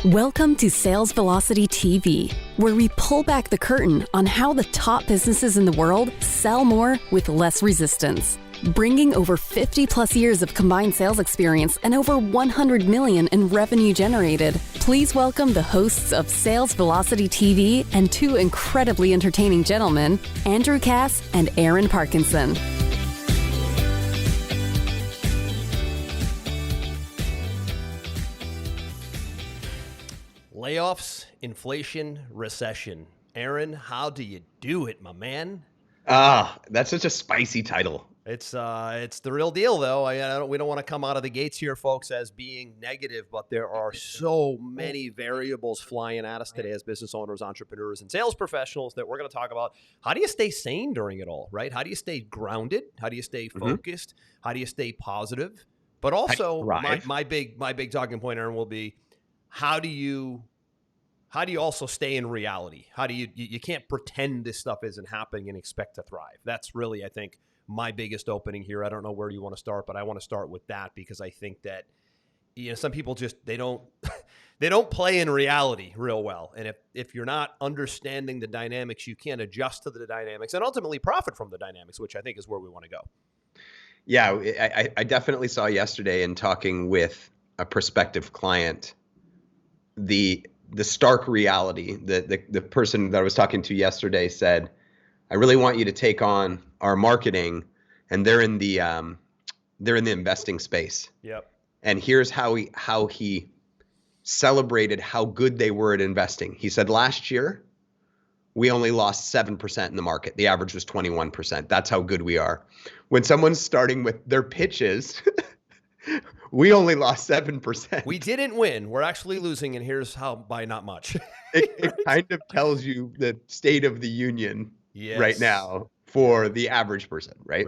Welcome to Sales Velocity TV, where we pull back the curtain on how the top businesses in the world sell more with less resistance. Bringing over 50 plus years of combined sales experience and over 100 million in revenue generated, please welcome the hosts of Sales Velocity TV and two incredibly entertaining gentlemen, Andrew Cass and Aaron Parkinson. Layoffs, inflation, recession. Aaron, how do you do it, my man? That's such a spicy title. It's the real deal, though. We don't want to come out of the gates here, folks, as being negative, but there are so many variables flying at us today as business owners, entrepreneurs, and sales professionals that we're going to talk about. How do you stay sane during it all, right? How do you stay grounded? How do you stay focused? How do you stay positive? But also, my big talking point, Aaron, will be how do you also stay in reality? How do you can't pretend this stuff isn't happening and expect to thrive. That's really, I think, my biggest opening here. I don't know where you want to start, but I want to start with that because I think that, some people just, they don't play in reality real well. And if you're not understanding the dynamics, you can't adjust to the dynamics and ultimately profit from the dynamics, which I think is where we want to go. Yeah, I definitely saw yesterday in talking with a prospective client, the stark reality. The person that I was talking to yesterday said, I really want you to take on our marketing, and they're in the investing space. Yep. And here's how he celebrated how good they were at investing. He said last year we only lost 7% in the market. The average was 21%. That's how good we are. When someone's starting with their pitches, we only lost 7%. We didn't win. We're actually losing, and here's how, by not much. It kind of tells you the state of the union right now for the average person, right?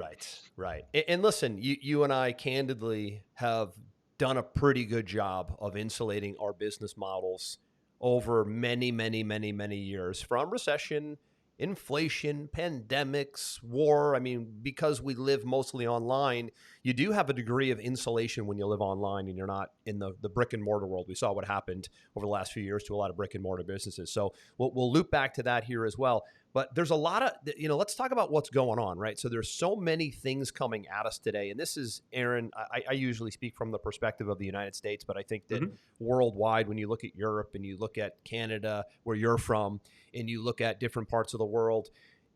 Right. And listen, you and I candidly have done a pretty good job of insulating our business models over many, many, many, many years from recession, inflation, pandemics, war. I mean, because we live mostly online, you do have a degree of insulation when you live online and you're not in the brick and mortar world. We saw what happened over the last few years to a lot of brick and mortar businesses. So we'll loop back to that here as well. But there's a lot of, let's talk about what's going on, right? So there's so many things coming at us today. And this is, Aaron, I usually speak from the perspective of the United States, but I think that worldwide, when you look at Europe and you look at Canada, where you're from, and you look at different parts of the world,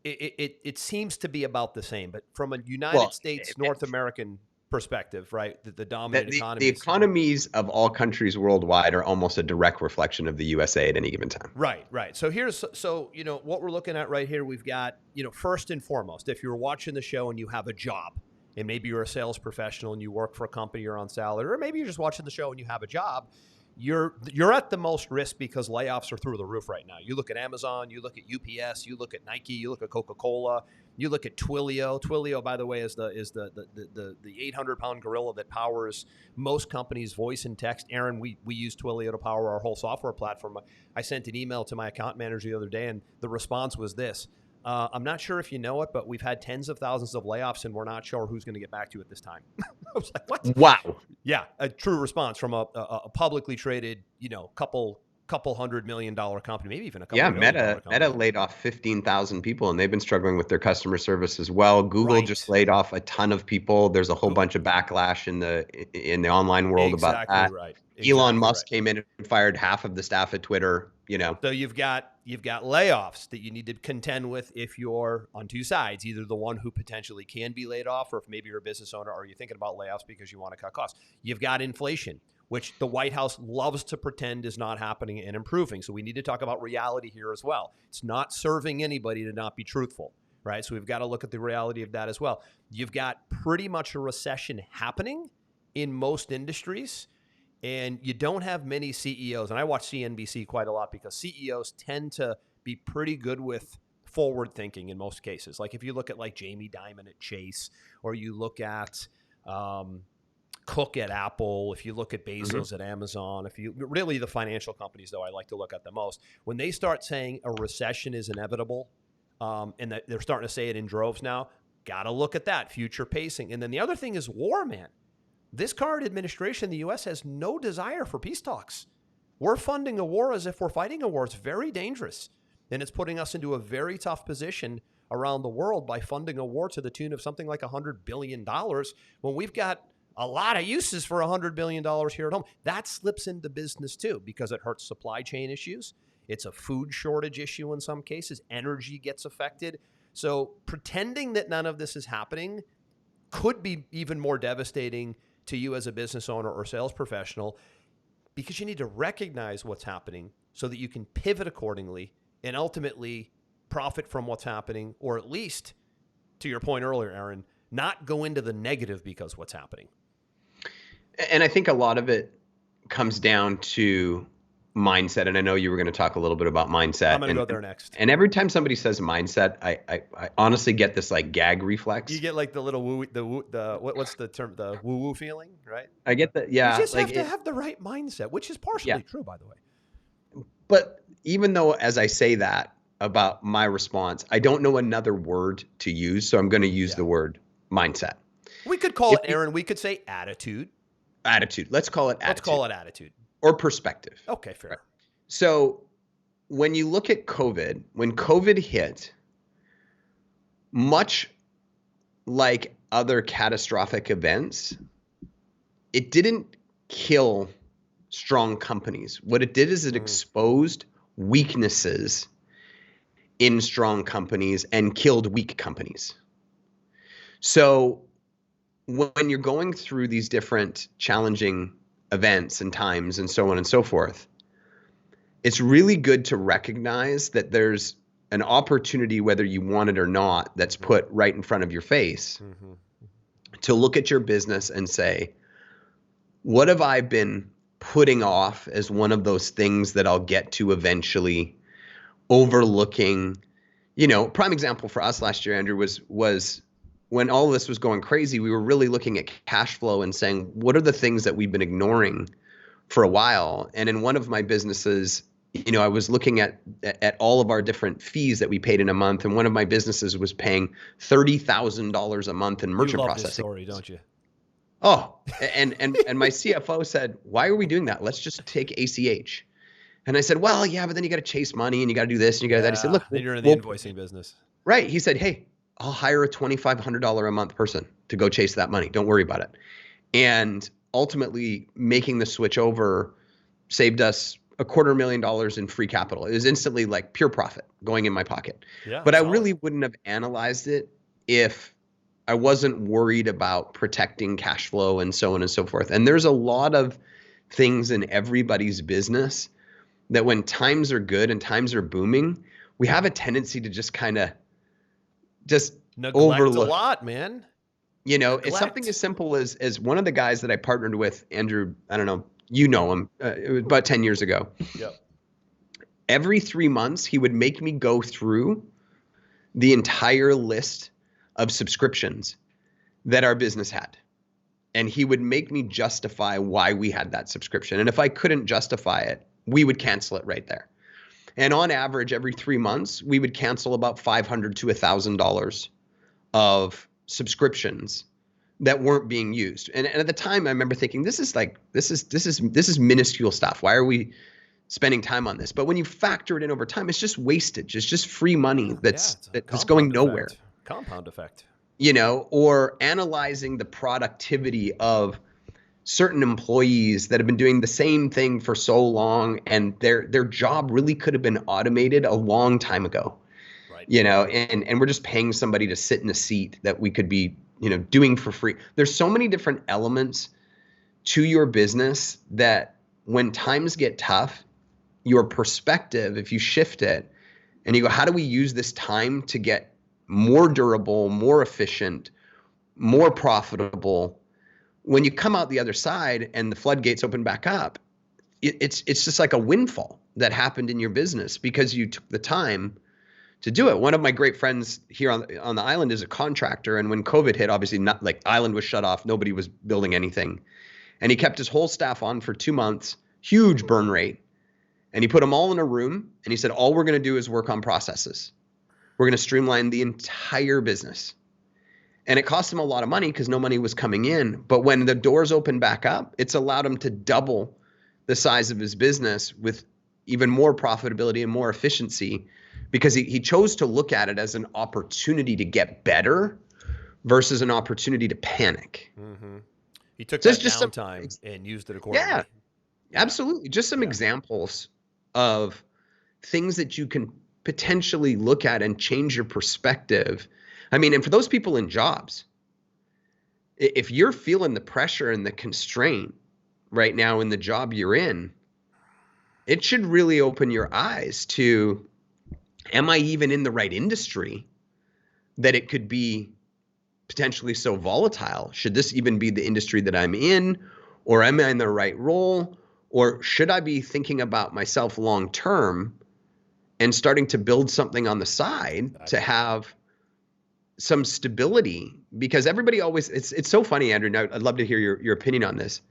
it seems to be about the same. But from a United States, North American perspective, right, the dominant economies. The economies of all countries worldwide are almost a direct reflection of the USA at any given time. Right. So what we're looking at right here, we've got, first and foremost, if you're watching the show and you have a job, and maybe you're a sales professional and you work for a company, you're on salary, or maybe you're just watching the show and you have a job, you're at the most risk because layoffs are through the roof right now. You look at Amazon, you look at UPS, you look at Nike, you look at Coca-Cola, you look at Twilio. Twilio, by the way, is the 800-pound gorilla that powers most companies' voice and text. Aaron, we use Twilio to power our whole software platform. I sent an email to my account manager the other day, and the response was this. I'm not sure if you know it, but we've had tens of thousands of layoffs, and we're not sure who's going to get back to you at this time. I was like, what? Wow. Yeah, a true response from a publicly traded, couple $100 million company, maybe even a couple $1 million Meta laid off 15,000 people, and they've been struggling with their customer service as well. Google just laid off a ton of people. There's a whole bunch of backlash in the online world about that. Elon Musk came in and fired half of the staff at Twitter. So you've got layoffs that you need to contend with if you're on two sides, either the one who potentially can be laid off, or if maybe you're a business owner, or you're thinking about layoffs because you want to cut costs. You've got inflation, which the White House loves to pretend is not happening and improving. So we need to talk about reality here as well. It's not serving anybody to not be truthful, right? So we've got to look at the reality of that as well. You've got pretty much a recession happening in most industries. And you don't have many CEOs, and I watch CNBC quite a lot because CEOs tend to be pretty good with forward thinking in most cases. Like if you look at like Jamie Dimon at Chase, or you look at Cook at Apple, if you look at Bezos at Amazon, really the financial companies, though, I like to look at the most. When they start saying a recession is inevitable, and that they're starting to say it in droves now, got to look at that future pacing. And then the other thing is war, man. This current administration in the U.S. has no desire for peace talks. We're funding a war as if we're fighting a war. It's very dangerous. And it's putting us into a very tough position around the world by funding a war to the tune of something like $100 billion when we've got a lot of uses for $100 billion here at home. That slips into business too because it hurts supply chain issues. It's a food shortage issue in some cases. Energy gets affected. So pretending that none of this is happening could be even more devastating to you as a business owner or sales professional, because you need to recognize what's happening so that you can pivot accordingly and ultimately profit from what's happening, or at least, to your point earlier, Aaron, not go into the negative because what's happening. And I think a lot of it comes down to mindset. And I know you were going to talk a little bit about mindset. I'm going to go there next. And every time somebody says mindset, I honestly get this like gag reflex. You get like the little woo, what's the term? The woo woo feeling, right? I get that. Yeah. You just have to have the right mindset, which is partially true, by the way. But even though, as I say that about my response, I don't know another word to use. So I'm going to use the word mindset. We could call it, Aaron, we could say attitude. Attitude. Let's call it attitude. Let's call it attitude. Or perspective. Okay, fair. Right. So when you look at COVID, when COVID hit, much like other catastrophic events, it didn't kill strong companies. What it did is it exposed weaknesses in strong companies and killed weak companies. So when you're going through these different challenging events and times and so on and so forth, it's really good to recognize that there's an opportunity, whether you want it or not, that's put right in front of your face to look at your business and say, what have I been putting off as one of those things that I'll get to eventually, overlooking? Prime example for us last year, Andrew, was when all of this was going crazy, we were really looking at cash flow and saying, what are the things that we've been ignoring for a while? And in one of my businesses, I was looking at all of our different fees that we paid in a month. And one of my businesses was paying $30,000 a month in merchant processing. This story, don't you? Oh, and my CFO said, why are we doing that? Let's just take ACH. And I said, well, yeah, but then you got to chase money and you got to do this and you got to that. He said, look, then you're in the invoicing business. Right. He said, hey, I'll hire a $2,500 a month person to go chase that money. Don't worry about it. And ultimately making the switch over saved us $250,000 in free capital. It was instantly like pure profit going in my pocket. Yeah, but I really wouldn't have analyzed it if I wasn't worried about protecting cash flow and so on and so forth. And there's a lot of things in everybody's business that when times are good and times are booming, we have a tendency to just kind of neglect overlook a lot, man. It's something as simple as one of the guys that I partnered with, Andrew, I don't know, you know him, it was about 10 years ago. Yep. Every 3 months, he would make me go through the entire list of subscriptions that our business had. And he would make me justify why we had that subscription. And if I couldn't justify it, we would cancel it right there. And on average, every 3 months, we would cancel about $500 to $1,000 of subscriptions that weren't being used. And at the time, I remember thinking, this is minuscule stuff. Why are we spending time on this? But when you factor it in over time, it's just wastage. It's just free money that's going nowhere. Compound effect. Or analyzing the productivity of certain employees that have been doing the same thing for so long, and their job really could have been automated a long time ago. Right. And we're just paying somebody to sit in a seat that we could be, doing for free. There's so many different elements to your business that when times get tough, your perspective, if you shift it and you go, how do we use this time to get more durable, more efficient, more profitable? When you come out the other side and the floodgates open back up, it's just like a windfall that happened in your business because you took the time to do it. One of my great friends here on the island is a contractor, and when COVID hit, obviously not like island was shut off, nobody was building anything, and he kept his whole staff on for 2 months, huge burn rate, and he put them all in a room, and he said, all we're going to do is work on processes. We're going to streamline the entire business. And it cost him a lot of money because no money was coming in. But when the doors opened back up, it's allowed him to double the size of his business with even more profitability and more efficiency, because he chose to look at it as an opportunity to get better versus an opportunity to panic. Mm-hmm. He took So that it's just downtime and used it accordingly. yeah, absolutely. Just some examples of things that you can potentially look at and change your perspective. I mean, and for those people in jobs, if you're feeling the pressure and the constraint right now in the job you're in, it should really open your eyes to, am I even in the right industry that it could be potentially so volatile? Should this even be the industry that I'm in? Or am I in the right role? Or should I be thinking about myself long term and starting to build something on the side to have some stability? Because everybody always, it's so funny, Andrew, and I'd love to hear your opinion on this.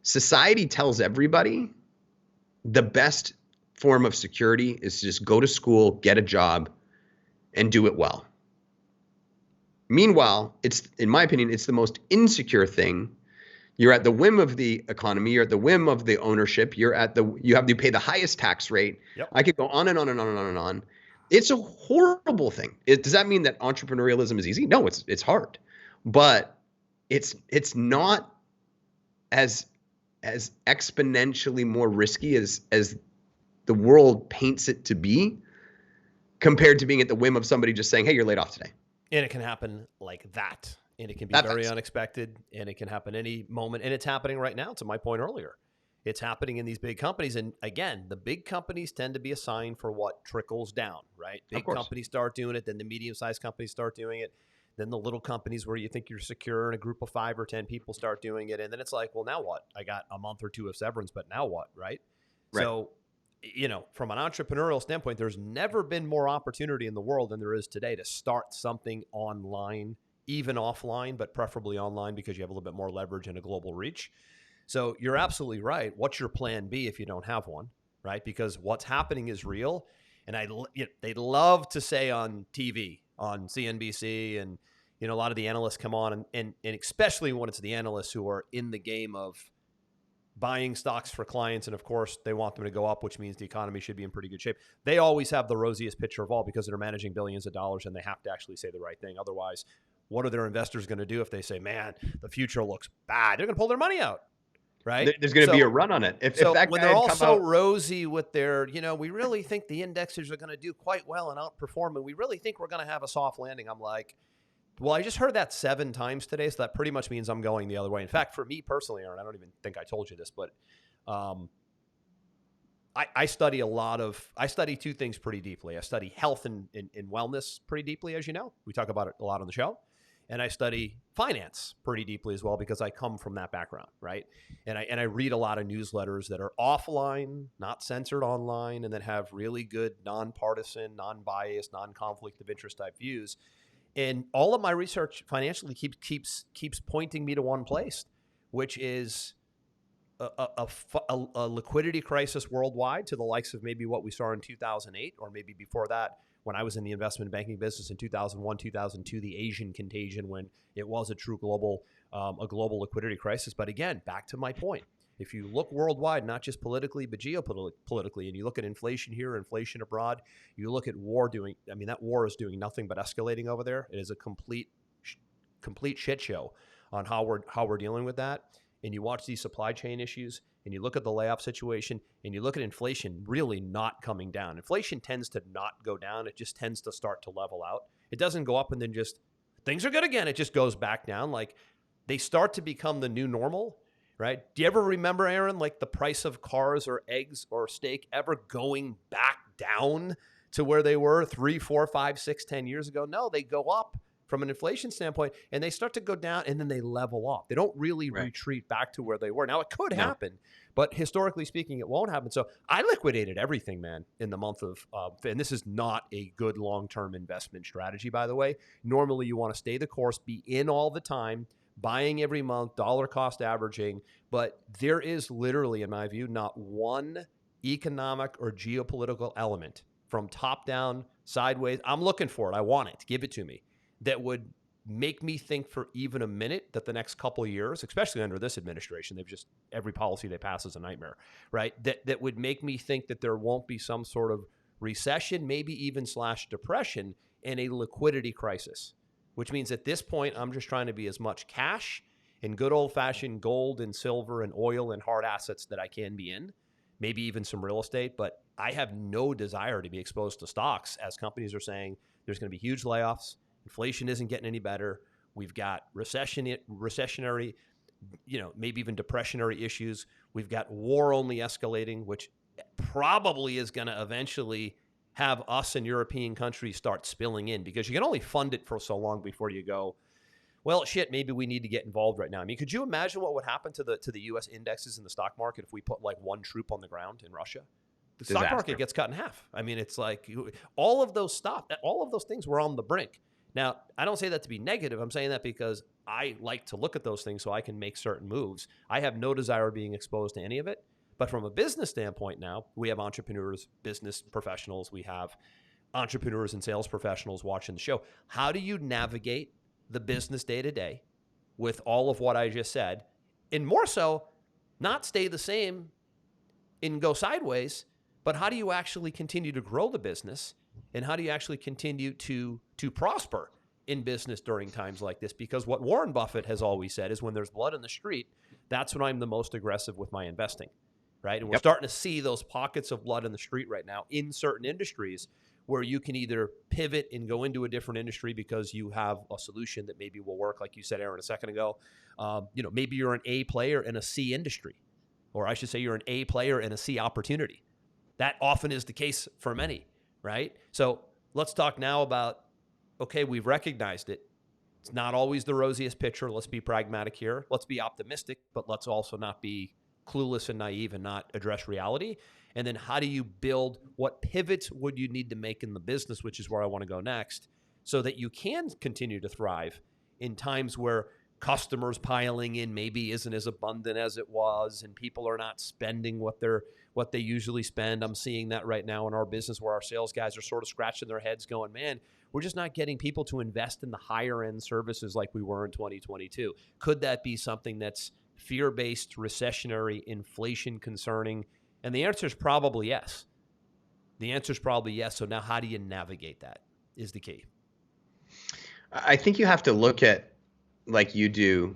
Society tells everybody the best form of security is to just go to school, get a job, and do it well. Meanwhile, it's, in my opinion, it's the most insecure thing. You're at the whim of the economy. You're at the whim of the ownership. You have to pay the highest tax rate. Yep. I could go on and on and on and on and on. It's a horrible thing. Does that mean that entrepreneurialism is easy? No, it's hard, but it's not as exponentially more risky as the world paints it to be, compared to being at the whim of somebody just saying, "Hey, you're laid off today." And it can happen like that. And it can be very unexpected, and it can happen any moment. And it's happening right now, to my point earlier. It's happening in these big companies. And again, the big companies tend to be a sign for what trickles down, right? Big companies start doing it, then the medium-sized companies start doing it. Then the little companies where you think you're secure and a group of 5 or 10 people start doing it. And then it's like, well, now what? I got a month or 2 of severance, but now what, right? So, from an entrepreneurial standpoint, there's never been more opportunity in the world than there is today to start something online, even offline, but preferably online, because you have a little bit more leverage and a global reach. So you're absolutely right. What's your plan B if you don't have one, right? Because what's happening is real. And they love to say on TV, on CNBC, and a lot of the analysts come on, and especially when it's the analysts who are in the game of buying stocks for clients, and of course they want them to go up, which means the economy should be in pretty good shape. They always have the rosiest picture of all because they're managing billions of dollars, and they have to actually say the right thing. Otherwise, what are their investors going to do if they say, man, the future looks bad? They're going to pull their money out, right? There's going to be a run on it. If that when guy they're all so rosy with their, we really think the indexes are going to do quite well and outperform, and we really think we're going to have a soft landing. I'm like, well, I just heard that 7 times today, so that pretty much means I'm going the other way. In fact, for me personally, Aaron, I don't even think I told you this, but I study 2 things pretty deeply. I study health and wellness pretty deeply, as you know. We talk about it a lot on the show. And I study finance pretty deeply as well, because I come from that background, right? And I read a lot of newsletters that are offline, not censored online, and that have really good nonpartisan, non-biased, non-conflict of interest type views. And all of my research financially keeps pointing me to one place, which is a liquidity crisis worldwide, to the likes of maybe what we saw in 2008, or maybe before that, when I was in the investment banking business in 2001, 2002, the Asian contagion, when it was a true global liquidity crisis. But again, back to my point. If you look worldwide, not just politically, but geopolitically, and you look at inflation here, inflation abroad, you look at war that war is doing nothing but escalating over there. It is a complete shit show on how we're dealing with that. And you watch these supply chain issues, and you look at the layoff situation, and you look at inflation really not coming down. Inflation tends to not go down. It just tends to start to level out. It doesn't go up and then just things are good again. It just goes back down. Like, they start to become the new normal, right? Do you ever remember, Aaron, like the price of cars or eggs or steak ever going back down to where they were 3, 4, 5, 6, 10 years ago? No, they go up from an inflation standpoint, and they start to go down, and then they level off. They don't really retreat back to where they were. Now, it could happen, but historically speaking, it won't happen. So I liquidated everything, man, in the month of, and this is not a good long-term investment strategy, by the way. Normally, you want to stay the course, be in all the time, buying every month, dollar cost averaging. But there is literally, in my view, not one economic or geopolitical element from top down, sideways. I'm looking for it. I want it. Give it to me. That would make me think for even a minute that the next couple of years, especially under this administration, every policy they pass is a nightmare, right? That would make me think that there won't be some sort of recession, maybe even / depression, and a liquidity crisis, which means at this point, I'm just trying to be as much cash and good old fashioned gold and silver and oil and hard assets that I can be in, maybe even some real estate. But I have no desire to be exposed to stocks as companies are saying there's going to be huge layoffs. Inflation isn't getting any better. We've got recessionary, maybe even depressionary issues. We've got war only escalating, which probably is going to eventually have us and European countries start spilling in, because you can only fund it for so long before you go, well, shit, maybe we need to get involved right now. I mean, could you imagine what would happen to the U.S. indexes in the stock market if we put like one troop on the ground in Russia? The stock market gets cut in half. I mean, it's like all of those things were on the brink. Now, I don't say that to be negative. I'm saying that because I like to look at those things so I can make certain moves. I have no desire of being exposed to any of it. But from a business standpoint now, we have entrepreneurs, business professionals. We have entrepreneurs and sales professionals watching the show. How do you navigate the business day to day with all of what I just said, and more so, not stay the same and go sideways, but how do you actually continue to grow the business, and how do you actually continue to prosper in business during times like this? Because what Warren Buffett has always said is when there's blood in the street, that's when I'm the most aggressive with my investing, right? And we're starting to see those pockets of blood in the street right now in certain industries where you can either pivot and go into a different industry because you have a solution that maybe will work, like you said, Aaron, a second ago. Maybe you're an A player in a C industry, or I should say you're an A player in a C opportunity. That often is the case for many, right? So let's talk now about, okay, we've recognized it. It's not always the rosiest picture. Let's be pragmatic here. Let's be optimistic, but let's also not be clueless and naive and not address reality. And then how do you build, what pivots would you need to make in the business, which is where I want to go next, so that you can continue to thrive in times where customers piling in maybe isn't as abundant as it was, and people are not spending what they usually spend. I'm seeing that right now in our business where our sales guys are sort of scratching their heads going, man, we're just not getting people to invest in the higher end services like we were in 2022. Could that be something that's fear-based, recessionary, inflation concerning? And the answer is probably yes. So now how do you navigate that is the key. I think you have to look at, like you do,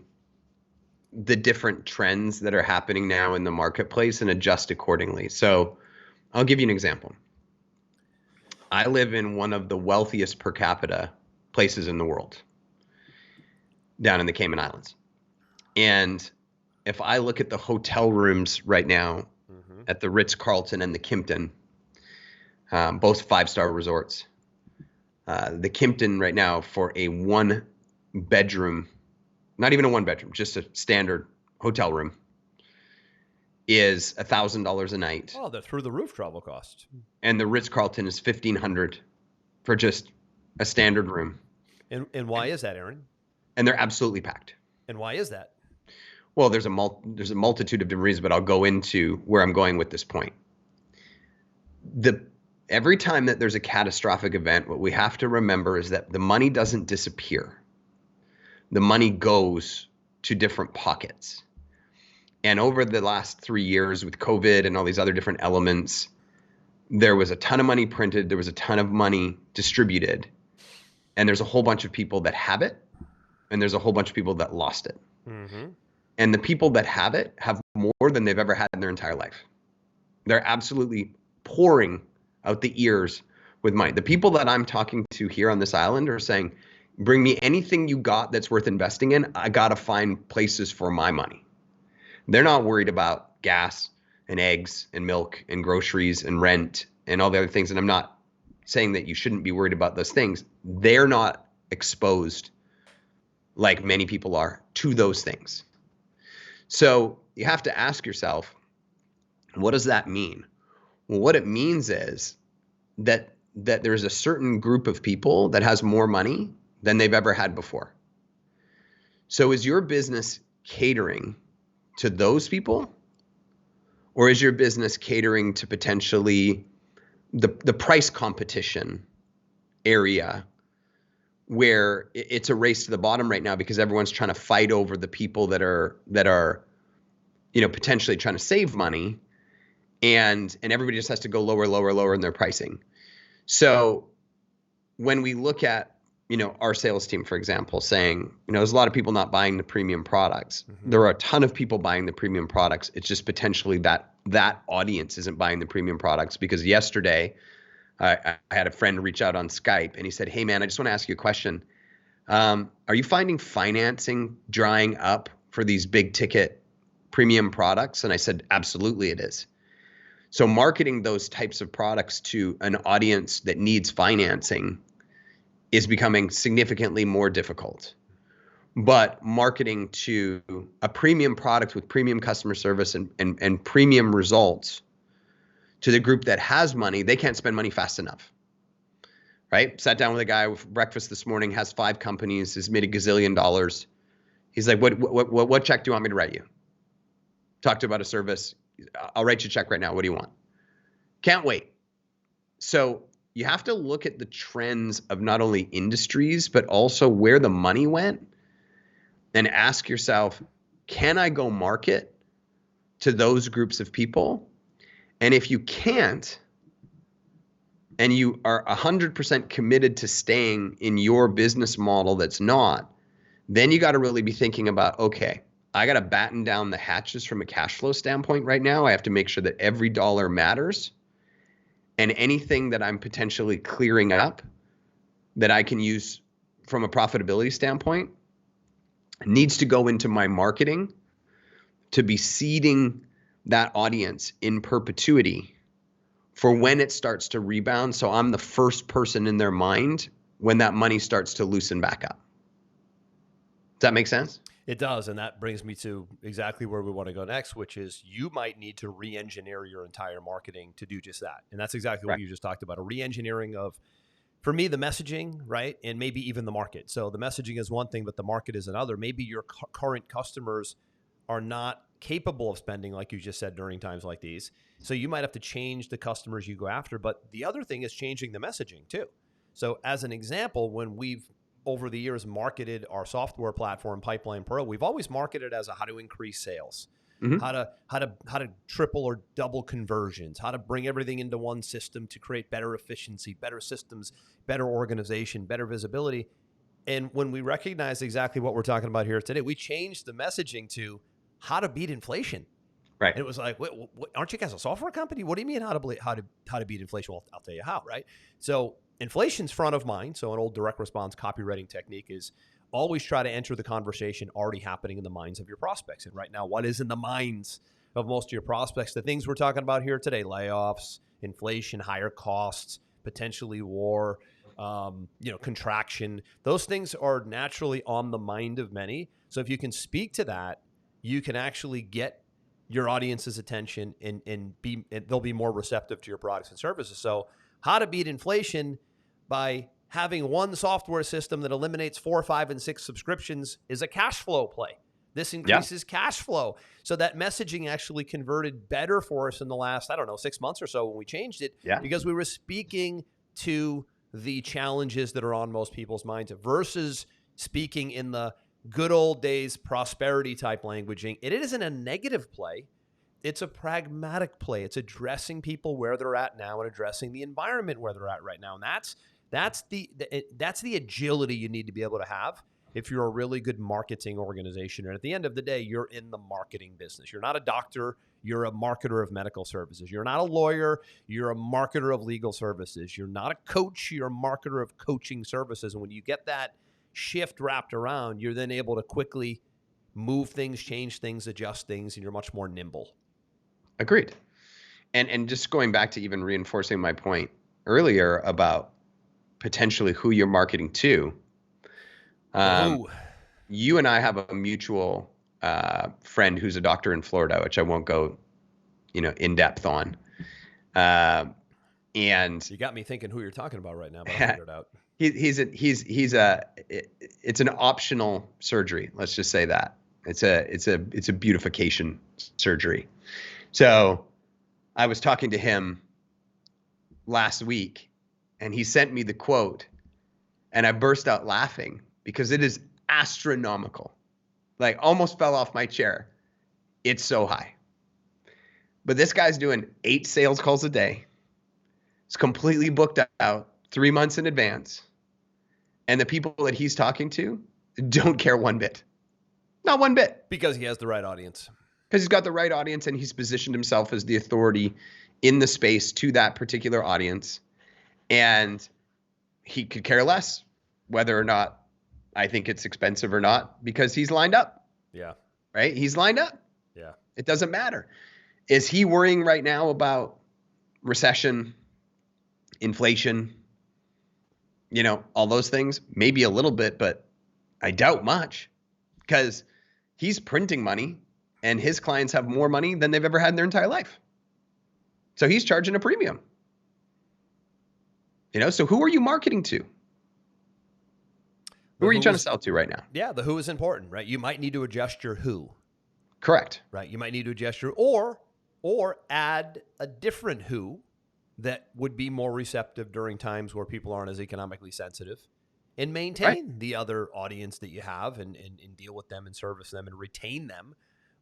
the different trends that are happening now in the marketplace and adjust accordingly. So I'll give you an example. I live in one of the wealthiest per capita places in the world, down in the Cayman Islands. And if I look at the hotel rooms right now, at the Ritz-Carlton and the Kimpton, both 5-star resorts. The Kimpton right now for a 1-bedroom, not even a 1-bedroom, just a standard hotel room, is $1,000 a night. Oh, they're through the roof travel costs. And the Ritz-Carlton is $1,500 for just a standard room. And why is that, Aaron? And they're absolutely packed. And why is that? Well, there's a multitude of different reasons, but I'll go into where I'm going with this point. Every time that there's a catastrophic event, what we have to remember is that the money doesn't disappear. The money goes to different pockets. And over the last 3 years with COVID and all these other different elements, there was a ton of money printed. There was a ton of money distributed. And there's a whole bunch of people that have it. And there's a whole bunch of people that lost it. Mm-hmm. And the people that have it have more than they've ever had in their entire life. They're absolutely pouring out the ears with money. The people that I'm talking to here on this island are saying, bring me anything you got that's worth investing in. I got to find places for my money. They're not worried about gas and eggs and milk and groceries and rent and all the other things. And I'm not saying that you shouldn't be worried about those things. They're not exposed like many people are to those things. So you have to ask yourself, what does that mean? Well, what it means is that there's a certain group of people that has more money than they've ever had before. So is your business catering to those people? Or is your business catering to potentially the price competition area where it's a race to the bottom right now because everyone's trying to fight over the people that are potentially trying to save money, and everybody just has to go lower in their pricing. So when we look at our sales team, for example, saying, there's a lot of people not buying the premium products. Mm-hmm. There are a ton of people buying the premium products. It's just potentially that audience isn't buying the premium products. Because yesterday I had a friend reach out on Skype and he said, "Hey man, I just want to ask you a question. Are you finding financing drying up for these big ticket premium products?" And I said, "Absolutely it is." So marketing those types of products to an audience that needs financing is becoming significantly more difficult. But marketing to a premium product with premium customer service and premium results to the group that has money, they can't spend money fast enough. Right? Sat down with a guy with breakfast this morning, has 5 companies, has made $1 gazillion. He's like, what check do you want me to write you? Talked about a service. I'll write you a check right now. What do you want? Can't wait. So you have to look at the trends of not only industries, but also where the money went and ask yourself, can I go market to those groups of people? And if you can't, and you are 100% committed to staying in your business model that's not, then you got to really be thinking about, okay, I got to batten down the hatches from a cash flow standpoint right now. I have to make sure that every dollar matters. And anything that I'm potentially clearing up that I can use from a profitability standpoint needs to go into my marketing to be seeding that audience in perpetuity for when it starts to rebound. So I'm the first person in their mind when that money starts to loosen back up. Does that make sense? It does. And that brings me to exactly where we want to go next, which is you might need to re-engineer your entire marketing to do just that. And that's exactly what you just talked about, a re-engineering of, for me, the messaging, right? And maybe even the market. So the messaging is one thing, but the market is another. Maybe your current customers are not capable of spending, like you just said, during times like these. So you might have to change the customers you go after. But the other thing is changing the messaging too. So as an example, when we've over the years marketed our software platform, Pipeline Pro, we've always marketed as how to increase sales, mm-hmm. how to triple or double conversions, how to bring everything into one system to create better efficiency, better systems, better organization, better visibility. And when we recognize exactly what we're talking about here today, we changed the messaging to how to beat inflation. Right. And it was like, wait, aren't you guys a software company? What do you mean how to beat inflation? Well, I'll tell you how, right? So inflation's front of mind. So an old direct response copywriting technique is always try to enter the conversation already happening in the minds of your prospects. And right now, what is in the minds of most of your prospects? The things we're talking about here today: layoffs, inflation, higher costs, potentially war, contraction. Those things are naturally on the mind of many. So if you can speak to that, you can actually get your audience's attention and they'll be more receptive to your products and services. So how to beat inflation by having one software system that eliminates 4, 5, and 6 subscriptions is a cash flow play. This increases cash flow. So that messaging actually converted better for us in the last, 6 months or so when we changed it, because we were speaking to the challenges that are on most people's minds versus speaking in the good old days prosperity type languaging. It isn't a negative play. It's a pragmatic play. It's addressing people where they're at now and addressing the environment where they're at right now. And that's the agility you need to be able to have if you're a really good marketing organization. And at the end of the day, you're in the marketing business. You're not a doctor. You're a marketer of medical services. You're not a lawyer. You're a marketer of legal services. You're not a coach. You're a marketer of coaching services. And when you get that shift wrapped around, you're then able to quickly move things, change things, adjust things, and you're much more nimble. Agreed. And just going back to even reinforcing my point earlier about potentially who you're marketing to. You and I have a mutual friend who's a doctor in Florida, which I won't go, in depth on. And you got me thinking who you're talking about right now, but I'll figure it out. It's an optional surgery. Let's just say that it's a beautification surgery. So I was talking to him last week and he sent me the quote And I burst out laughing because it is astronomical. Like almost fell off my chair. It's so high. But this guy's doing 8 sales calls a day. It's completely booked out 3 months in advance. And the people that he's talking to don't care one bit. Not one bit. Because he has the right audience. Because he's got the right audience and he's positioned himself as the authority in the space to that particular audience. And he could care less whether or not I think it's expensive or not because he's lined up. Yeah. Right? He's lined up. Yeah. It doesn't matter. Is he worrying right now about recession, inflation, all those things? Maybe a little bit, but I doubt much because he's printing money and his clients have more money than they've ever had in their entire life. So he's charging a premium. So who are you marketing to? Who are you trying to sell to right now? Yeah, the who is important, right? You might need to adjust your who. Correct. Right. You might need to adjust your or add a different who that would be more receptive during times where people aren't as economically sensitive, and maintain the other audience that you have and deal with them and service them and retain them.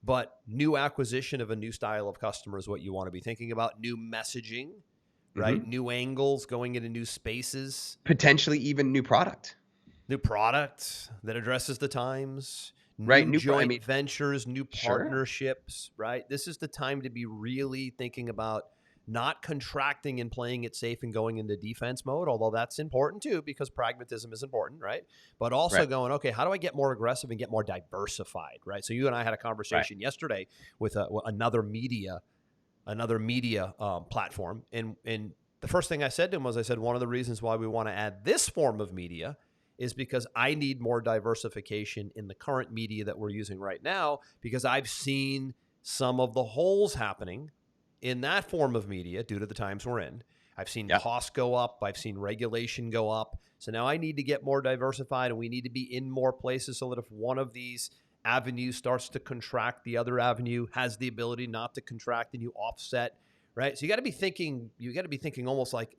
But new acquisition of a new style of customer is what you want to be thinking about. New messaging, right? Mm-hmm. New angles, going into new spaces. Potentially even new product. New product that addresses the times. New joint ventures, new partnerships, right? This is the time to be really thinking about not contracting and playing it safe and going into defense mode, although that's important too because pragmatism is important, right? But also going, okay, how do I get more aggressive and get more diversified, right? So you and I had a conversation yesterday with another media platform, and the first thing I said to him was, one of the reasons why we want to add this form of media is because I need more diversification in the current media that we're using right now, because I've seen some of the holes happening in that form of media due to the times we're in. I've seen costs go up. I've seen regulation go up. So now I need to get more diversified, and we need to be in more places so that if one of these avenues starts to contract, the other avenue has the ability not to contract, and you offset. Right. So you got to be thinking almost like,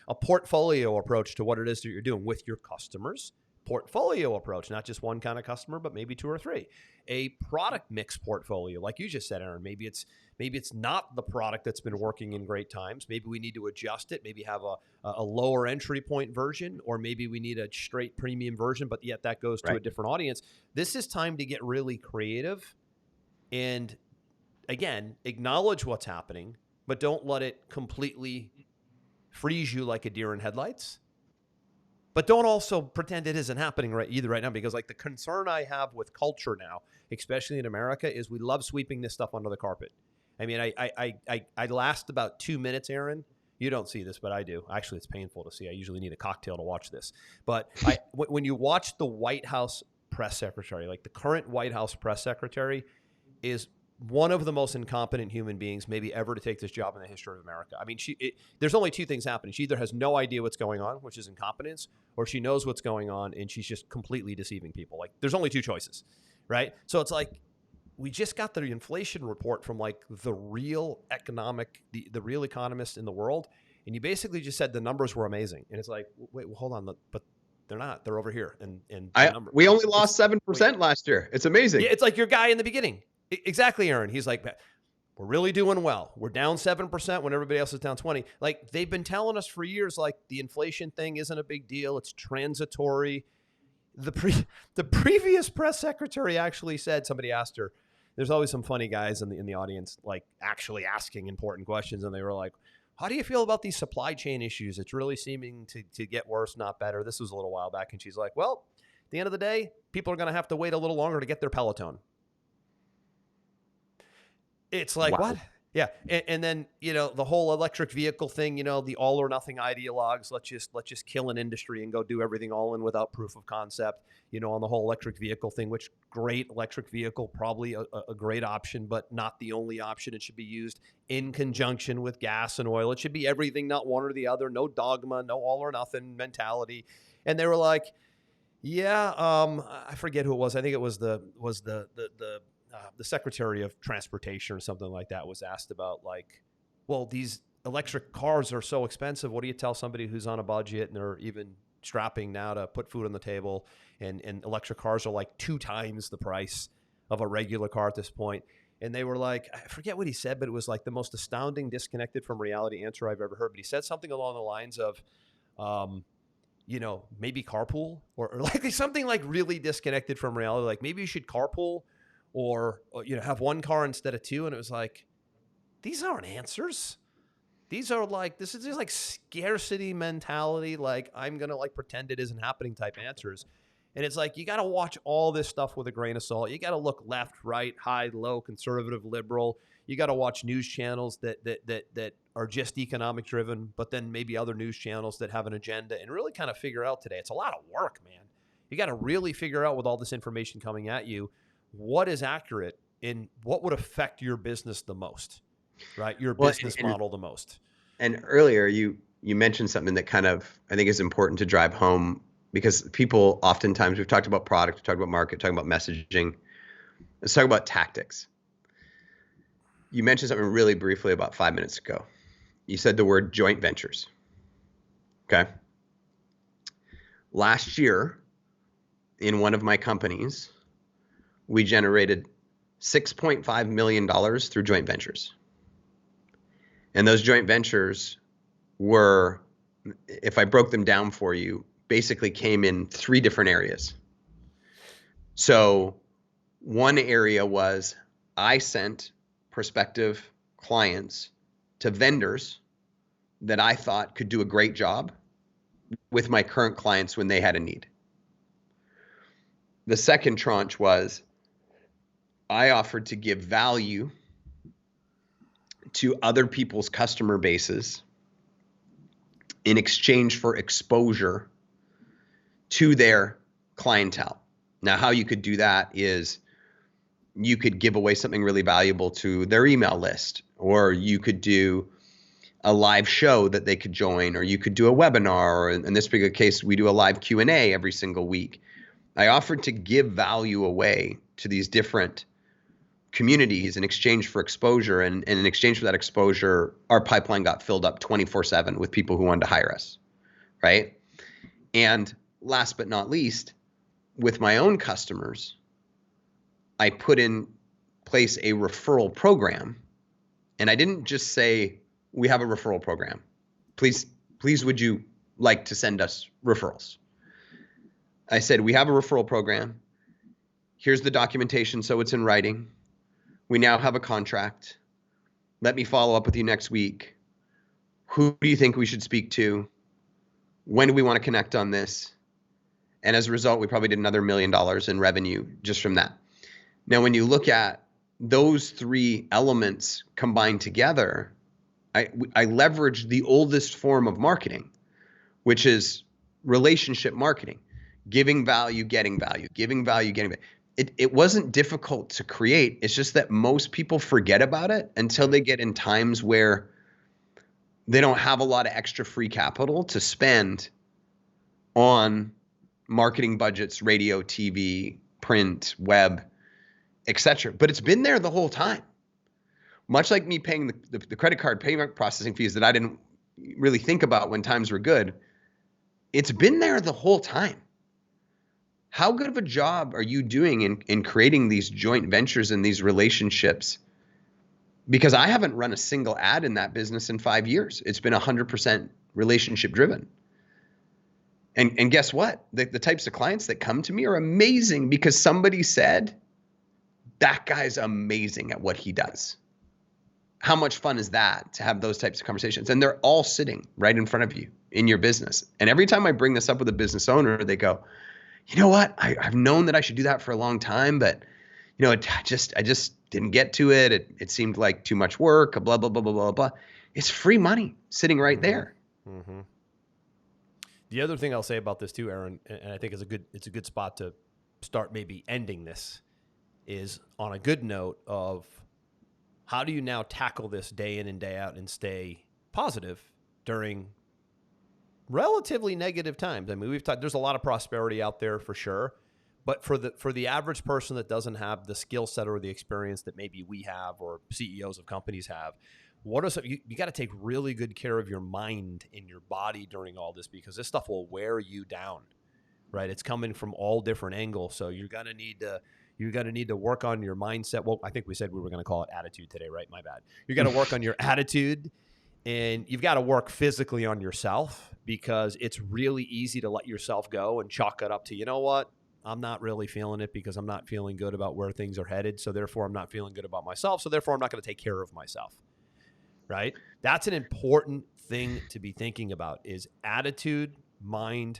a portfolio approach to what it is that you're doing with your customers. Portfolio approach, not just one kind of customer, but maybe 2 or 3. A product mix portfolio, like you just said, Aaron. Maybe it's not the product that's been working in great times. Maybe we need to adjust it. Maybe have a lower entry point version, or maybe we need a straight premium version, but yet that goes to a different audience. This is time to get really creative and, again, acknowledge what's happening, but don't let it completely freeze you like a deer in headlights. But don't also pretend it isn't happening right now, because like the concern I have with culture now, especially in America, is we love sweeping this stuff under the carpet. I mean, I last about 2 minutes, Aaron. You don't see this, but I do. Actually, it's painful to see. I usually need a cocktail to watch this. But when you watch the White House press secretary, like the current White House press secretary is one of the most incompetent human beings maybe ever to take this job in the history of America. I mean, there's only 2 things happening. She either has no idea what's going on, which is incompetence, or she knows what's going on and she's just completely deceiving people. Like, there's only 2 choices, right? So it's like, we just got the inflation report from like the real economist in the world. And you basically just said the numbers were amazing. And it's like, wait, well, hold on, but they're not. They're over here. And we only lost 7% last year. It's amazing. Yeah, it's like your guy in the beginning. Exactly, Aaron. He's like, we're really doing well. We're down 7% when everybody else is down 20%. Like, they've been telling us for years, like, the inflation thing isn't a big deal. It's transitory. The previous press secretary actually said, somebody asked her, there's always some funny guys in the audience, like, actually asking important questions. And they were like, how do you feel about these supply chain issues? It's really seeming to get worse, not better. This was a little while back. And she's like, well, at the end of the day, people are going to have to wait a little longer to get their Peloton. It's like, wow. What? Yeah. And then, the whole electric vehicle thing, the all or nothing ideologues, let's just kill an industry and go do everything all in without proof of concept, on the whole electric vehicle thing, which great electric vehicle, probably a great option, but not the only option. It should be used in conjunction with gas and oil. It should be everything, not one or the other, no dogma, no all or nothing mentality. And they were like, yeah, I forget who it was. I think it was the Secretary of Transportation or something like that was asked about, like, well, these electric cars are so expensive. What do you tell somebody who's on a budget and they're even bootstrapping now to put food on the table, and electric cars are like 2 times the price of a regular car at this point. And they were like, I forget what he said, but it was like the most astounding disconnected from reality answer I've ever heard. But he said something along the lines of, maybe carpool or like something like really disconnected from reality. Like maybe you should carpool or have one car instead of 2. And it was like, these aren't answers. These are like, this is just like scarcity mentality. Like I'm going to like pretend it isn't happening type answers. And it's like, you got to watch all this stuff with a grain of salt. You got to look left, right, high, low, conservative, liberal. You got to watch news channels that are just economic driven, but then maybe other news channels that have an agenda, and really kind of figure out today. It's a lot of work, man. You got to really figure out with all this information coming at you, what is accurate and what would affect your business the most, right? Your business model the most. And earlier you mentioned something that kind of, I think is important to drive home, because people oftentimes, we've talked about product, we've talked about market, talking about messaging. Let's talk about tactics. You mentioned something really briefly about 5 minutes ago. You said the word joint ventures. Okay. Last year, in one of my companies, we generated $6.5 million through joint ventures. And those joint ventures were, if I broke them down for you, basically came in 3 different areas. So one area was I sent prospective clients to vendors that I thought could do a great job with my current clients when they had a need. The second tranche was I offered to give value to other people's customer bases in exchange for exposure to their clientele. Now, how you could do that is you could give away something really valuable to their email list, or you could do a live show that they could join, or you could do a webinar, or in this particular case, we do a live Q&A every single week. I offered to give value away to these different communities in exchange for exposure, and in exchange for that exposure, our pipeline got filled up 24/7 with people who wanted to hire us, right? And last but not least, with my own customers, I put in place a referral program. And I didn't just say, we have a referral program. Please would you like to send us referrals? I said, we have a referral program. Here's the documentation so it's in writing. We now have a contract. Let me follow up with you next week. Who do you think we should speak to? When do we want to connect on this? And as a result, we probably did another $1 million in revenue just from that. Now, when you look at those 3 elements combined together, I leveraged the oldest form of marketing, which is relationship marketing, giving value, getting value, giving value, getting value. It wasn't difficult to create. It's just that most people forget about it until they get in times where they don't have a lot of extra free capital to spend on marketing budgets, radio, TV, print, web, etc. But it's been there the whole time. Much like me paying the credit card payment processing fees that I didn't really think about when times were good, it's been there the whole time. How good of a job are you doing in creating these joint ventures and these relationships? Because I haven't run a single ad in that business in 5 years. It's been 100% relationship driven. And guess what? The types of clients that come to me are amazing because somebody said, that guy's amazing at what he does. How much fun is that to have those types of conversations? And they're all sitting right in front of you in your business. And every time I bring this up with a business owner, they go, you know what? I've known that I should do that for a long time, but I just didn't get to it. It seemed like too much work, blah, blah, blah, blah, blah, blah. It's free money sitting right there. Mm-hmm. The other thing I'll say about this too, Aaron, and I think it's a good spot to start maybe ending this, is on a good note of how do you now tackle this day in and day out and stay positive during relatively negative times? I mean, we've talked, there's a lot of prosperity out there for sure, but for the average person that doesn't have the skill set or the experience that maybe we have or CEOs of companies have, What are some, you got to take really good care of your mind and your body during all this, because this stuff will wear you down, right? It's coming from all different angles. So you're going to need to work on your mindset. Well, I think we said we were going to call it attitude today, right? My bad. You got to work on your attitude, and you've got to work physically on yourself, because it's really easy to let yourself go and chalk it up to, you know what? I'm not really feeling it because I'm not feeling good about where things are headed. So therefore I'm not feeling good about myself. So therefore I'm not going to take care of myself. Right? That's an important thing to be thinking about, is attitude, mind,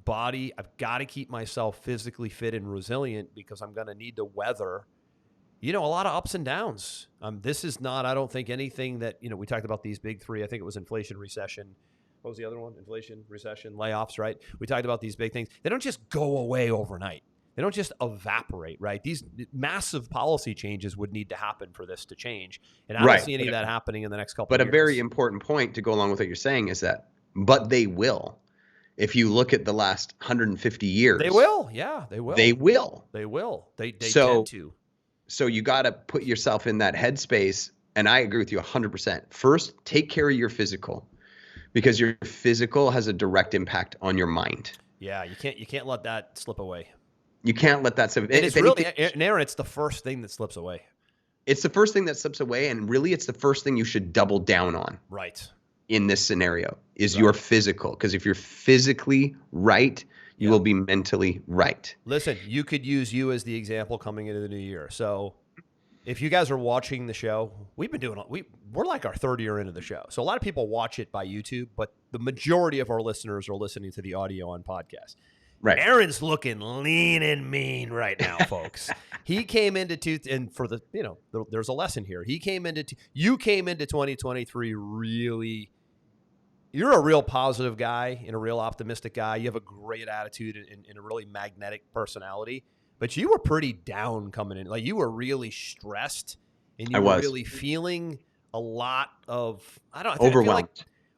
body. I've got to keep myself physically fit and resilient, because I'm going to need to weather, a lot of ups and downs. This is not, I don't think, anything that, we talked about these big three. I think it was inflation, recession. What was the other one? Inflation, recession, layoffs, right? We talked about these big things. They don't just go away overnight. They don't just evaporate, right? These massive policy changes would need to happen for this to change. And I don't see any of that happening in the next couple of years. But a very important point to go along with what you're saying is that, but they will. If you look at the last 150 years. They will. Yeah, they will. They will. They will. They tend to. So you got to put yourself in that headspace. And I agree with you 100%. First, take care of your physical, because your physical has a direct impact on your mind. Yeah, you can't let that slip away. You can't let that slip. And it's really, Aaron, it's the first thing that slips away. It's the first thing that slips away, and really it's the first thing you should double down on. Right. In this scenario is your physical, because if you're physically right, you will be mentally right. Listen, you could use you as the example coming into the new year. So if you guys are watching the show, we're like our third year into the show. So a lot of people watch it by YouTube, but the majority of our listeners are listening to the audio on podcast. Right. Aaron's looking lean and mean right now, folks. He came into and for the, there's a lesson here. You came into 2023 really, you're a real positive guy and a real optimistic guy. You have a great attitude and a really magnetic personality, but you were pretty down coming in. Like, you were really stressed, and you were really feeling a lot of,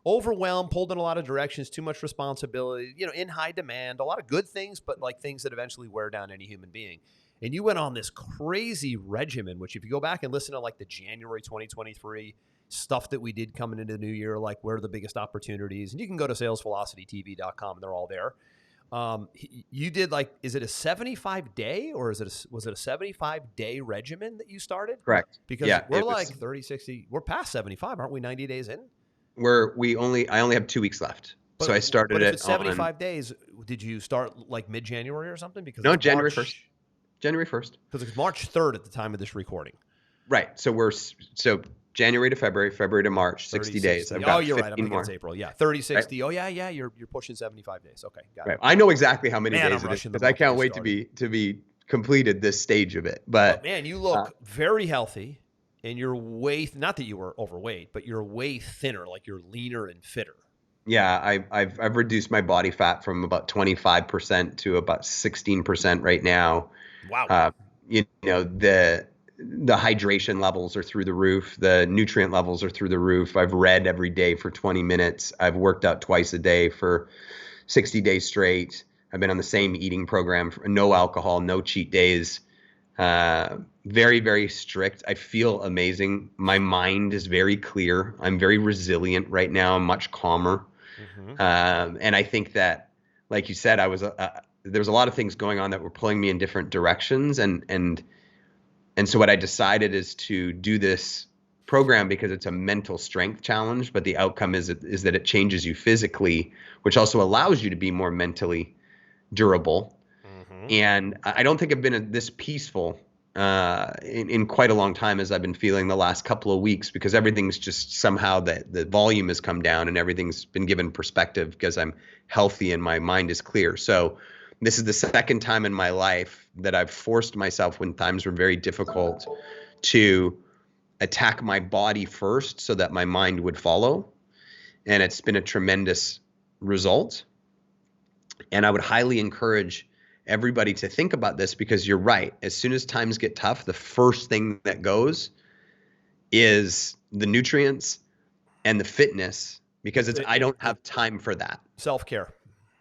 overwhelmed, pulled in a lot of directions, too much responsibility, in high demand, a lot of good things, but like things that eventually wear down any human being. And you went on this crazy regimen, which if you go back and listen to like the January 2023 stuff that we did coming into the new year, like where are the biggest opportunities, and you can go to salesvelocitytv.com and they're all there. You did is it a 75-day or was it a 75-day regimen that you started? Correct. Because we're like 30, 60, we're past 75, aren't we? 90 days in? I only have 2 weeks left. So I started it. But if it's 75 days, did you start like mid-January or something? Because no, January 1st. January 1st. Because it's March 3rd at the time of this recording. Right. So January to February to March, 60 days. I've got you're right. I'm thinking more. It's April. Yeah. 30, 60. Right. Oh, yeah. You're pushing 75 days. Okay. Got it. I know exactly how many days it is, because I can't wait to be completed this stage of it. But man, you look very healthy. And you're not that you were overweight, but you're way thinner, like you're leaner and fitter. Yeah, I've reduced my body fat from about 25% to about 16% right now. Wow. The hydration levels are through the roof. The nutrient levels are through the roof. I've read every day for 20 minutes. I've worked out twice a day for 60 days straight. I've been on the same eating program, no alcohol, no cheat days. Very, very strict. I feel amazing. My mind is very clear. I'm very resilient right now. I'm much calmer. Mm-hmm. And I think that, like you said, there's a lot of things going on that were pulling me in different directions. And so what I decided is to do this program because it's a mental strength challenge, but the outcome is that it changes you physically, which also allows you to be more mentally durable. And I don't think I've been this peaceful in quite a long time as I've been feeling the last couple of weeks, because everything's just somehow the volume has come down and everything's been given perspective because I'm healthy and my mind is clear. So this is the second time in my life that I've forced myself, when times were very difficult, to attack my body first so that my mind would follow. And it's been a tremendous result. And I would highly encourage everybody to think about this, because you're right. As soon as times get tough, the first thing that goes is the nutrients and the fitness, because I don't have time for that. Self-care.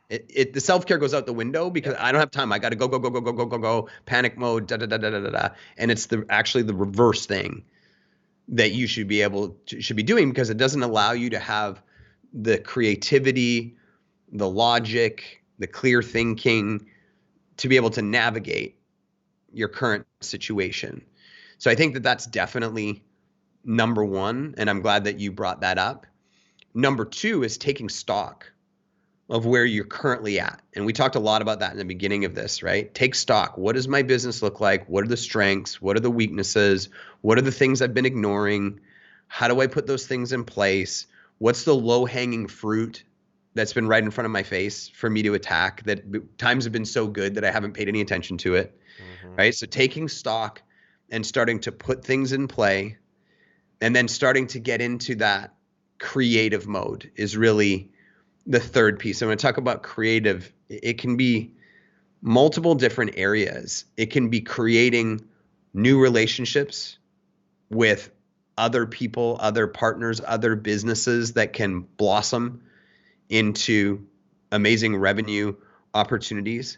The self-care goes out the window because I don't have time. I got to go, panic mode, And it's actually the reverse thing that you should be doing, because it doesn't allow you to have the creativity, the logic, the clear thinking to be able to navigate your current situation. So I think that that's definitely number one, and I'm glad that you brought that up. Number two is taking stock of where you're currently at. And we talked a lot about that in the beginning of this, right? Take stock. What does my business look like? What are the strengths? What are the weaknesses? What are the things I've been ignoring? How do I put those things in place? What's the low-hanging fruit that's been right in front of my face for me to attack, that times have been so good that I haven't paid any attention to it, right? So taking stock and starting to put things in play, and then starting to get into that creative mode is really the third piece. I'm going to talk about creative. It can be multiple different areas. It can be creating new relationships with other people, other partners, other businesses that can blossom into amazing revenue opportunities.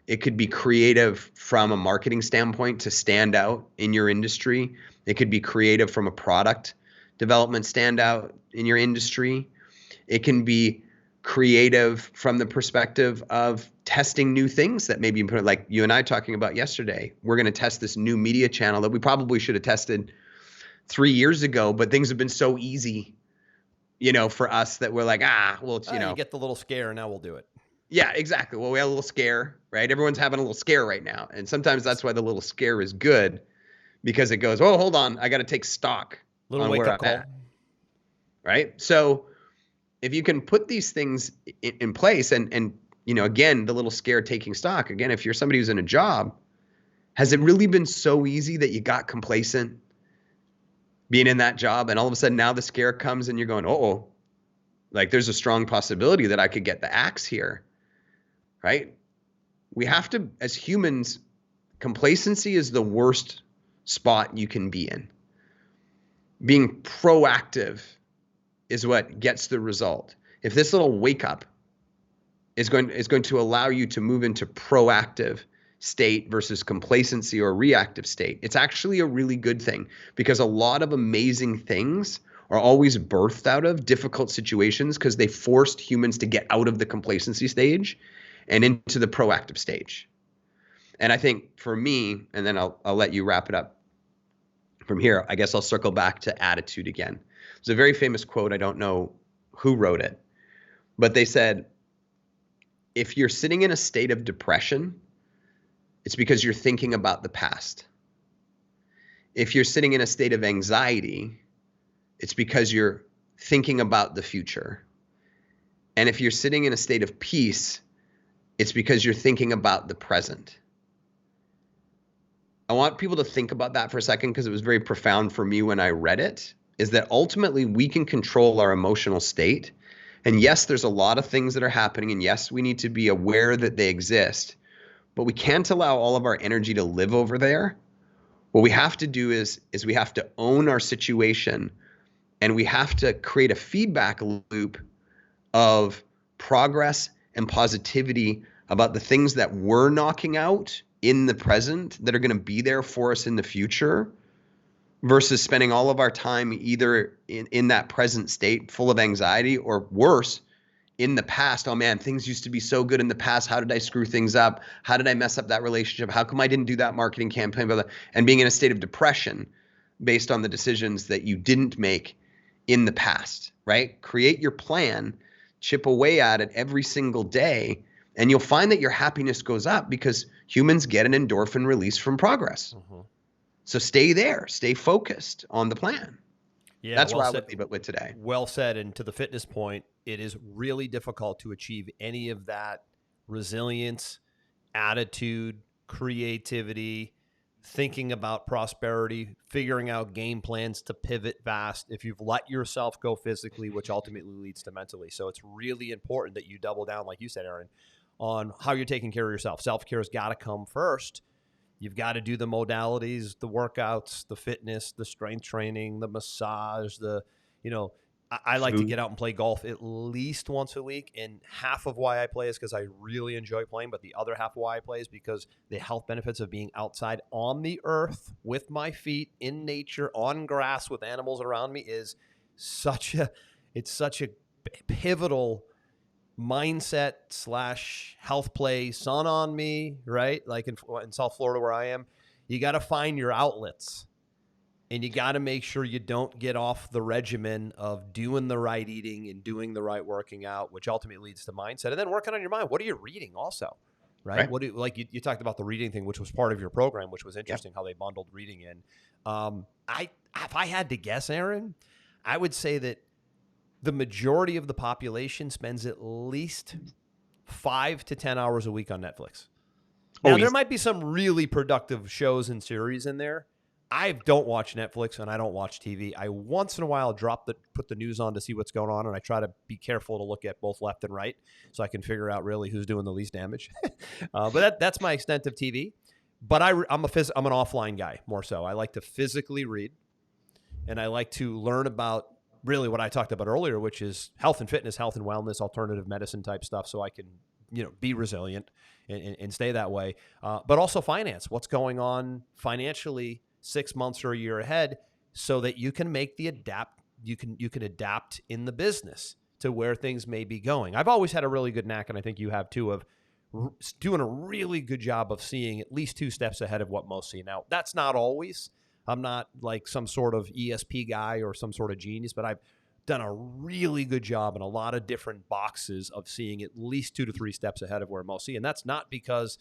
It could be creative from a marketing standpoint to stand out in your industry. It could be creative from a product development standout in your industry. It can be creative from the perspective of testing new things that maybe, like you and I talking about yesterday. We're going to test this new media channel that we probably should have tested 3 years ago, but things have been so easy, for us, that we're like, you get the little scare and now we'll do it. Yeah, exactly. Well, we had a little scare, right? Everyone's having a little scare right now. And sometimes that's why the little scare is good, because it goes, oh, hold on, I got to take stock Little on wake where up I'm call. at, right? So if you can put these things in place, and again, the little scare, taking stock, again, if you're somebody who's in a job, has it really been so easy that you got complacent being in that job, and all of a sudden now the scare comes and you're going, oh, like there's a strong possibility that I could get the axe here, right? We have to, as humans, complacency is the worst spot you can be in. Being proactive is what gets the result. If this little wake up is going to allow you to move into proactive state versus complacency or reactive state, it's actually a really good thing, because a lot of amazing things are always birthed out of difficult situations, because they forced humans to get out of the complacency stage and into the proactive stage. And I think for me, and then I'll let you wrap it up from here, I guess I'll circle back to attitude again. It's a very famous quote. I don't know who wrote it, but they said, if you're sitting in a state of depression, it's because you're thinking about the past. If you're sitting in a state of anxiety, it's because you're thinking about the future. And if you're sitting in a state of peace, it's because you're thinking about the present. I want people to think about that for a second, because it was very profound for me when I read it, is that ultimately we can control our emotional state. And yes, there's a lot of things that are happening, and yes, we need to be aware that they exist, but we can't allow all of our energy to live over there. What we have to do is we have to own our situation, and we have to create a feedback loop of progress and positivity about the things that we're knocking out in the present that are going to be there for us in the future, versus spending all of our time either in that present state full of anxiety, or worse, in the past. Oh man, things used to be so good in the past. How did I screw things up? How did I mess up that relationship? How come I didn't do that marketing campaign? And being in a state of depression based on the decisions that you didn't make in the past, right? Create your plan, chip away at it every single day, and you'll find that your happiness goes up, because humans get an endorphin release from progress. Mm-hmm. So stay there, stay focused on the plan. Yeah, that's where I would leave it with today. Well said. And to the fitness point, it is really difficult to achieve any of that resilience, attitude, creativity, thinking about prosperity, figuring out game plans to pivot fast, if you've let yourself go physically, which ultimately leads to mentally. So it's really important that you double down, like you said, Aaron, on how you're taking care of yourself. Self-care has got to come first. You've got to do the modalities, the workouts, the fitness, the strength training, the massage, I like to get out and play golf at least once a week. And half of why I play is because I really enjoy playing. But the other half of why I play is because the health benefits of being outside on the earth with my feet in nature, on grass with animals around me is such a pivotal mindset / health play. Sun on me, right? Like in South Florida where I am, you got to find your outlets. And you got to make sure you don't get off the regimen of doing the right eating and doing the right working out, which ultimately leads to mindset. And then working on your mind. What are you reading also, right? What you talked about the reading thing, which was part of your program, which was interesting how they bundled reading in. If I had to guess, Aaron, I would say that the majority of the population spends at least 5 to 10 hours a week on Netflix. Now, there might be some really productive shows and series in there. I don't watch Netflix and I don't watch TV. I once in a while put the news on to see what's going on, and I try to be careful to look at both left and right so I can figure out really who's doing the least damage. But that's my extent of TV. But I'm an offline guy more so. I like to physically read, and I like to learn about really what I talked about earlier, which is health and fitness, health and wellness, alternative medicine type stuff, so I can be resilient and stay that way. But also finance, what's going on financially 6 months or a year ahead, so that you can make you can adapt in the business to where things may be going. I've always had a really good knack, and I think you have too, of doing a really good job of seeing at least 2 steps ahead of what most see. Now, that's not always. I'm not like some sort of ESP guy or some sort of genius, but I've done a really good job in a lot of different boxes of seeing at least 2 to 3 steps ahead of where most see. And that's not because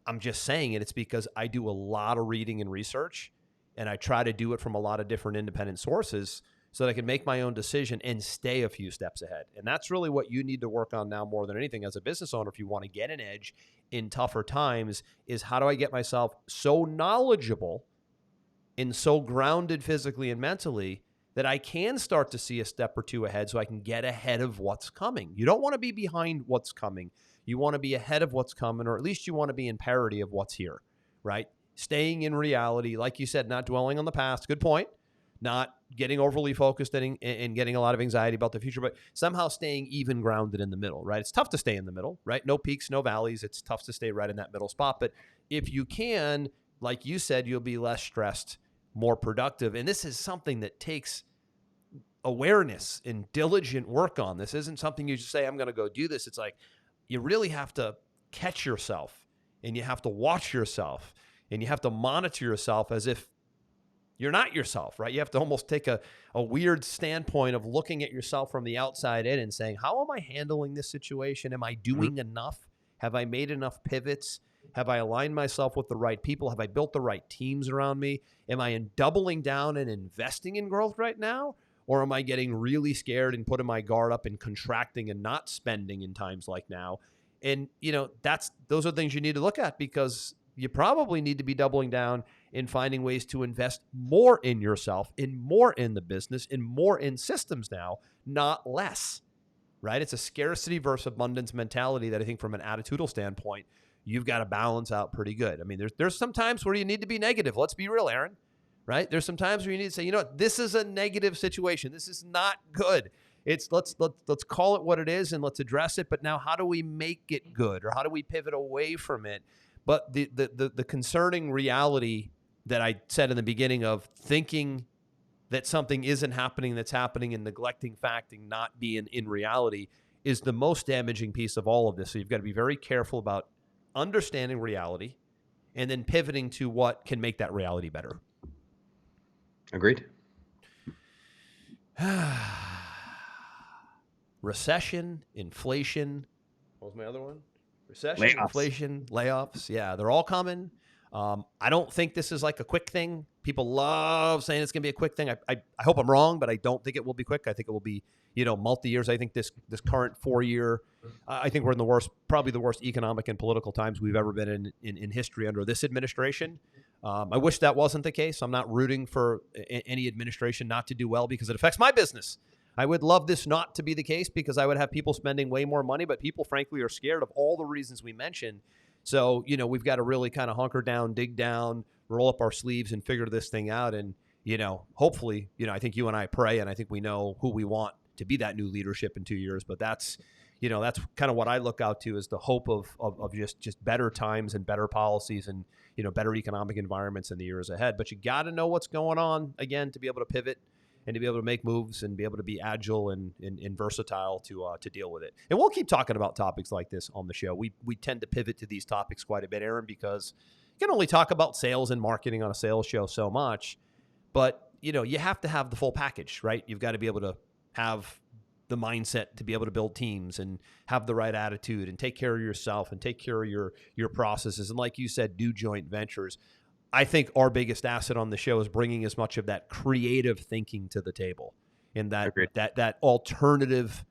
I'm just saying it. It's because I do a lot of reading and research, and I try to do it from a lot of different independent sources so that I can make my own decision and stay a few steps ahead. And that's really what you need to work on now more than anything as a business owner if you want to get an edge in tougher times, is how do I get myself so knowledgeable and so grounded physically and mentally that I can start to see a step or 2 ahead so I can get ahead of what's coming. You don't want to be behind what's coming. You want to be ahead of what's coming, or at least you want to be in parity of what's here, right? Staying in reality, like you said, not dwelling on the past. Good point. Not getting overly focused and getting a lot of anxiety about the future, but somehow staying even grounded in the middle, right? It's tough to stay in the middle, right? No peaks, no valleys. It's tough to stay right in that middle spot. But if you can, like you said, you'll be less stressed, more productive. And this is something that takes awareness and diligent work on. This isn't something you just say, I'm going to go do this. It's like, you really have to catch yourself, and you have to watch yourself, and you have to monitor yourself as if you're not yourself, right? You have to almost take a weird standpoint of looking at yourself from the outside in and saying, how am I handling this situation? Am I doing enough? Have I made enough pivots? Have I aligned myself with the right people? Have I built the right teams around me? Am I doubling down and investing in growth right now? Or am I getting really scared and putting my guard up and contracting and not spending in times like now? And, those are things you need to look at, because you probably need to be doubling down in finding ways to invest more in yourself, and more in the business, and more in systems now, not less, right? It's a scarcity versus abundance mentality that I think from an attitudinal standpoint, you've got to balance out pretty good. I mean, there's some times where you need to be negative. Let's be real, Aaron. Right? There's some times where you need to say, what, this is a negative situation. This is not good. It's let's call it what it is and let's address it. But now, how do we make it good, or how do we pivot away from it? But the concerning reality that I said in the beginning of thinking that something isn't happening that's happening, and neglecting fact and not being in reality, is the most damaging piece of all of this. So you've got to be very careful about understanding reality and then pivoting to what can make that reality better. Agreed. Recession, inflation. What was my other one? Recession, Layoffs. Inflation, layoffs. Yeah, they're all coming. I don't think this is like a quick thing. People love saying it's going to be a quick thing. I hope I'm wrong, but I don't think it will be quick. I think it will be, multi-years. I think this current 4-year, I think we're in probably the worst economic and political times we've ever been in history under this administration. I wish that wasn't the case. I'm not rooting for any administration not to do well, because it affects my business. I would love this not to be the case, because I would have people spending way more money, but people frankly are scared of all the reasons we mentioned. So, we've got to really kind of hunker down, dig down, roll up our sleeves and figure this thing out. And, hopefully, I think you and I pray, and I think we know who we want to be that new leadership in 2 years. But that's kind of what I look out to, is the hope of just better times and better policies and, better economic environments in the years ahead. But you got to know what's going on, again, to be able to pivot and to be able to make moves and be able to be agile and versatile to deal with it. And we'll keep talking about topics like this on the show. We tend to pivot to these topics quite a bit, Aaron, because you can only talk about sales and marketing on a sales show so much. But, you have to have the full package, right? You've got to be able to have the mindset to be able to build teams and have the right attitude and take care of yourself and take care of your processes. And like you said, do joint ventures. I think our biggest asset on the show is bringing as much of that creative thinking to the table, and that alternative,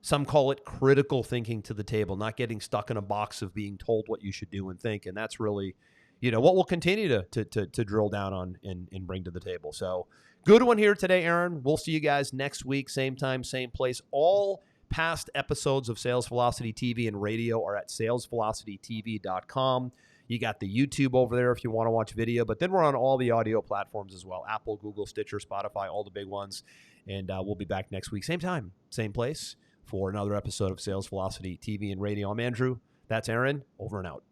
some call it critical thinking, to the table, not getting stuck in a box of being told what you should do and think. And that's really, what we'll continue to drill down on and bring to the table. So good one here today, Aaron. We'll see you guys next week, same time, same place. All past episodes of Sales Velocity TV and radio are at salesvelocitytv.com. You got the YouTube over there if you want to watch video, but then we're on all the audio platforms as well: Apple, Google, Stitcher, Spotify, all the big ones. And we'll be back next week, same time, same place, for another episode of Sales Velocity TV and radio. I'm Andrew. That's Aaron. Over and out.